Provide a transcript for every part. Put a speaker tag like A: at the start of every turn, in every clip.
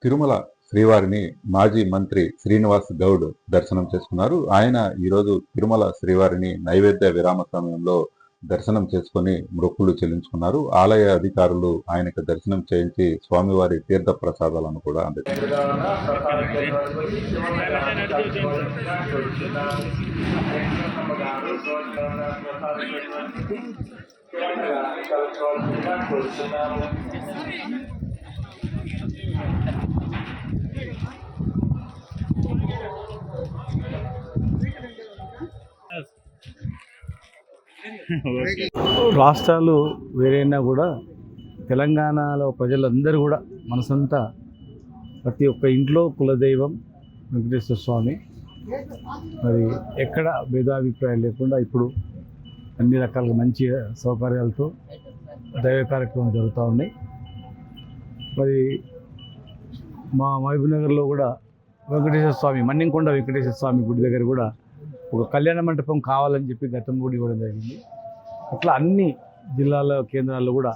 A: తిరుమల శ్రీవారిని మాజీ మంత్రి శ్రీనివాస్ గౌడ్ దర్శనం చేసుకున్నారు. ఆయన ఈరోజు తిరుమల శ్రీవారిని నైవేద్య విరామ సమయంలో దర్శనం చేసుకుని మొక్కులు చెల్లించుకున్నారు. ఆలయ అధికారులు ఆయనకు దర్శనం చేయించి స్వామివారి తీర్థ ప్రసాదాలను కూడా అందజేశారు.
B: రాష్ట్రాలు వేరైనా కూడా తెలంగాణలో ప్రజలందరూ కూడా మనసంతా ప్రతి ఒక్క ఇంట్లో కులదైవం వెంకటేశ్వర స్వామి. మరి ఎక్కడ భేదాభిప్రాయం లేకుండా ఇప్పుడు అన్ని రకాల మంచి సౌకర్యాలతో దైవ కార్యక్రమాలు జరుగుతూ ఉన్నాయి. మరి మా మహబూబ్నగర్లో కూడా వెంకటేశ్వర స్వామి మన్యంకొండ వెంకటేశ్వర స్వామి గుడి దగ్గర కూడా ఒక కళ్యాణ మంటపం కావాలని చెప్పి గతం కూడా ఇవ్వడం జరిగింది. అట్లా అన్ని జిల్లాల కేంద్రాల్లో కూడా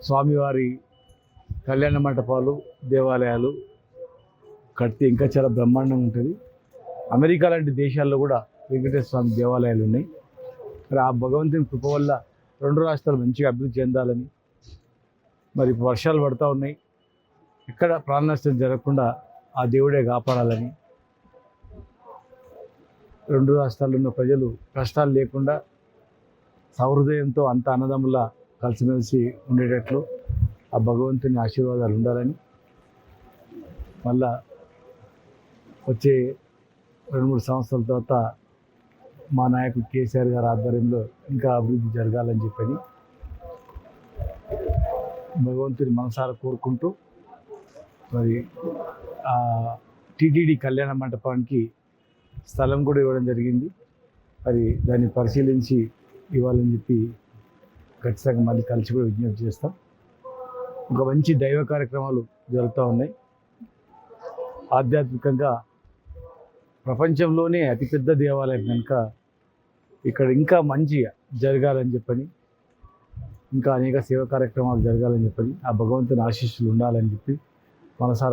B: స్వామివారి కళ్యాణ మంటపాలు దేవాలయాలు కడితే ఇంకా చాలా బ్రహ్మాండంగా ఉంటుంది. అమెరికా లాంటి దేశాల్లో కూడా వెంకటేశ్వర స్వామి దేవాలయాలు ఉన్నాయి. మరి ఆ భగవంతుని కృప వల్ల రెండు రాష్ట్రాలు మంచిగా అభివృద్ధి చెందాలని, మరి వర్షాలు పడుతూ ఉన్నాయి, ఎక్కడ ప్రాణ నష్టం జరగకుండా ఆ దేవుడే కాపాడాలని, రెండు రాష్ట్రాల్లో ఉన్న ప్రజలు కష్టాలు లేకుండా సహృదయంతో అంత అన్నదమ్ములా కలిసిమెలిసి ఉండేటట్లు ఆ భగవంతుని ఆశీర్వాదాలు ఉండాలని, మళ్ళా వచ్చే 2-3 సంవత్సరాల తర్వాత మా నాయకుడు కేసీఆర్ గారి ఆధ్వర్యంలో ఇంకా అభివృద్ధి జరగాలని చెప్పని భగవంతుని మనసారా కోరుకుంటూ, మరి టీటీడీ కళ్యాణ మంటపానికి స్థలం కూడా ఇవ్వడం జరిగింది. మరి దాన్ని పరిశీలించి ఇవ్వాలని చెప్పి ఖచ్చితంగా మళ్ళీ కలిసి కూడా విజ్ఞప్తి చేస్తాం. ఒక మంచి దైవ కార్యక్రమాలు జరుగుతూ ఉన్నాయి. ఆధ్యాత్మికంగా ప్రపంచంలోనే అతిపెద్ద దేవాలయం కనుక ఇక్కడ ఇంకా మంచిగా జరగాలని చెప్పని, ఇంకా అనేక సేవా కార్యక్రమాలు జరగాలని చెప్పని, ఆ భగవంతుని ఆశీస్సులు ఉండాలని చెప్పి మనసారా